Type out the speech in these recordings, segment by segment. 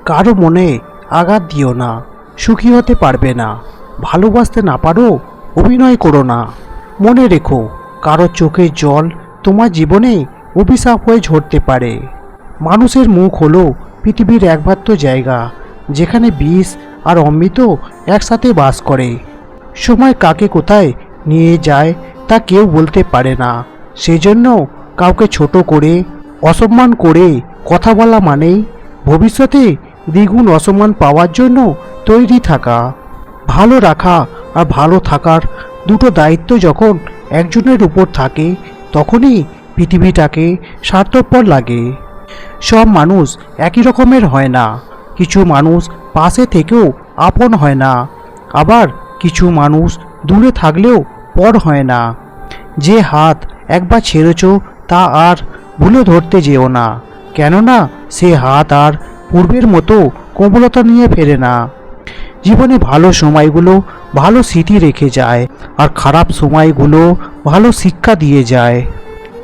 কারো মনে আঘাত দিও না, সুখী হতে পারবে না। ভালোবাসতে না পারো, অভিনয় করো না। মনে রেখো, কারো চোখের জল তোমার জীবনে অভিশাপ হয়ে ঝরতে পারে। মানুষের মুখ হলো পৃথিবীর একমাত্র জায়গা যেখানে বিষ আর অমৃত একসাথে বাস করে। সময় কাকে কোথায় নিয়ে যায় তা কেউ বলতে পারে না। সেজন্য কাউকে ছোট করে, অসম্মান করে কথা বলা মানেই ভবিষ্যতে দ্বিগুণ অসম্মান পাওয়ার জন্য তৈরি থাকা। ভালো রাখা আর ভালো থাকার দুটো দায়িত্ব যখন একজনের উপর থাকে, তখনই পৃথিবীটাকে স্বার্থপর লাগে। সব মানুষ একই রকমের হয় না। কিছু মানুষ পাশে থেকেও আপন হয় না, আবার কিছু মানুষ দূরে থাকলেও পর হয় না। যে হাত একবার ছেড়েছ তা আর ভুলে ধরতে যেও না, কেননা সে হাত আর পূর্বের মতো কোমলতা নিয়ে ফেরে না। জীবনে ভালো সময়গুলো ভালো স্মৃতি রেখে যায়, আর খারাপ সময়গুলো ভালো শিক্ষা দিয়ে যায়।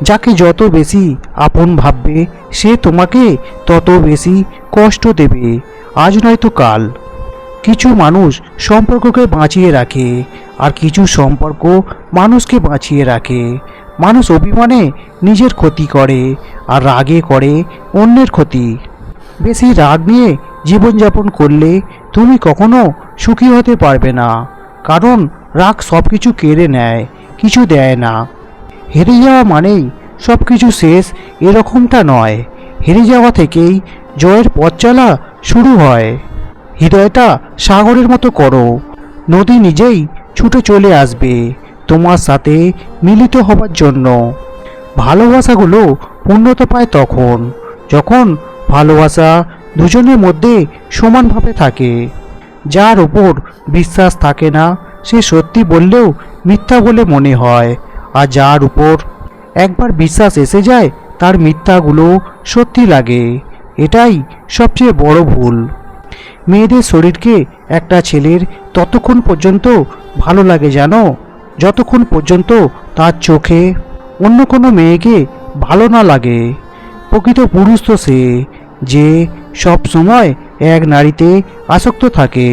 যাকে যত বেশি আপন ভাববে, সে তোমাকে তত বেশি কষ্ট দেবে, আজ নয়তো কাল। কিছু মানুষ সম্পর্ককে বাঁচিয়ে রাখে, আর কিছু সম্পর্ক মানুষকে বাঁচিয়ে রাখে। মানুষ অভিমানে নিজের ক্ষতি করে, আর রাগে করে অন্যের ক্ষতি। বেশি রাগ নিয়ে জীবনযাপন করলে তুমি কখনো সুখী হতে পারবে না, কারণ রাগ সব কিছু কেড়ে নেয়, কিছু দেয় না। হেরে যাওয়া মানেই সব কিছু শেষ, এরকমটা নয়। হেরে যাওয়া থেকেই জয়ের পথ চলা শুরু হয়। হৃদয়টা সাগরের মতো করো, নদী নিজেই ছুটে চলে আসবে তোমার সাথে মিলিত হবার জন্য। ভালোবাসাগুলো পূর্ণতা পায় তখন যখন ভালোবাসা দুজনের মধ্যে সমানভাবে থাকে। যার উপর বিশ্বাস থাকে না, সে সত্যি বললেও মিথ্যা বলে মনে হয়, আর যার উপর একবার বিশ্বাস এসে যায় তার মিথ্যাগুলো সত্যি লাগে। এটাই সবচেয়ে বড় ভুল। মেয়েদের শরীরকে একটা ছেলের ততক্ষণ পর্যন্ত ভালো লাগে জানো, যতক্ষণ পর্যন্ত তার চোখে অন্য কোনো মেয়েকে ভালো না লাগে। প্রকৃত পুরুষ তো সে, যে সব সময় এক নারীতে আসক্ত থাকে।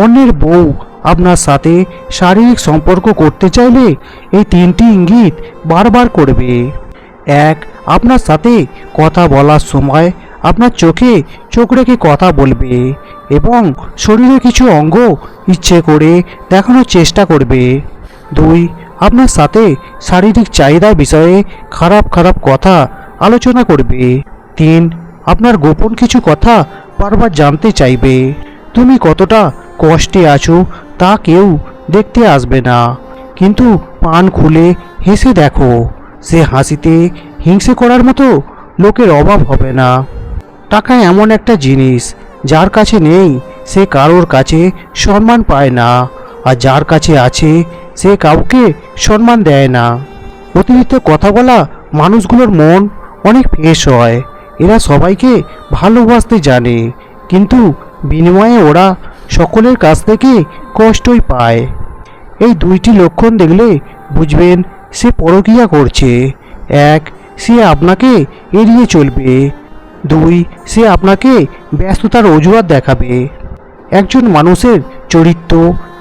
অন্যের বউ আপনার সাথে শারীরিক সম্পর্ক করতে চাইলে এই তিনটি ইঙ্গিত বারবার করবে। এক, আপনার সাথে কথা বলার সময় আপনার চোখে চোখ রেখে কথা বলবে এবং শরীরে কিছু অঙ্গ ইচ্ছে করে দেখানোর চেষ্টা করবে। দুই, আপনার সাথে শারীরিক চাহিদার বিষয়ে খারাপ খারাপ কথা আলোচনা করবে। তিন, আপনার গোপন কিছু কথা বারবার জানতে চাইবে। তুমি কতটা কষ্টে আছো তা কেউ দেখতে আসবে না, কিন্তু পান খুলে হেসে দেখো, সে হাসিতে হিংসে করার মতো লোকের অভাব হবে না। টাকা এমন একটা জিনিস, যার কাছে নেই সে কারোর কাছে সম্মান পায় না, আর যার কাছে আছে সে কাউকে সম্মান দেয় না। অতিরিক্ত কথা বলা মানুষগুলোর মন অনেক ফেঁস হয়। এরা সবাইকে ভালোবাসতে জানে, কিন্তু বিনিময়ে ওরা সকলের কাছ থেকে কষ্টই পায়। এই দুইটি লক্ষণ দেখলে বুঝবেন সে পরকীয়া করছে। এক, সে আপনাকে এড়িয়ে চলবে। দুই, সে আপনাকে ব্যস্ততার অজুহাত দেখাবে। একজন মানুষের চরিত্র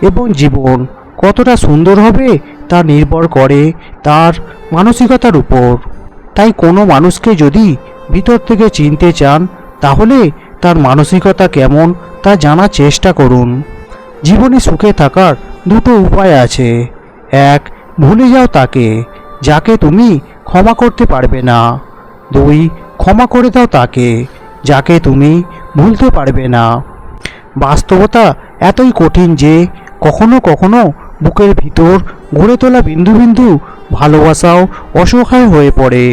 এবং জীবন কতটা সুন্দর হবে তা নির্ভর করে তার মানসিকতার উপর। তাই কোনো মানুষকে যদি ভিতর থেকে চিনতে চান, তাহলে তার মানসিকতা কেমন তা জানার চেষ্টা করুন। জীবনে সুখে থাকার দুটো উপায় আছে। এক, ভুলে যাও তাকে যাকে তুমি ক্ষমা করতে পারবে না। দুই, ক্ষমা করে দাও তাকে যাকে তুমি ভুলতে পারবে না। বাস্তবতা এতই কঠিন যে কখনো কখনো বুকের ভিতর গড়ে তোলা বিন্দু বিন্দু ভালোবাসাও অসহায় হয়ে পড়ে।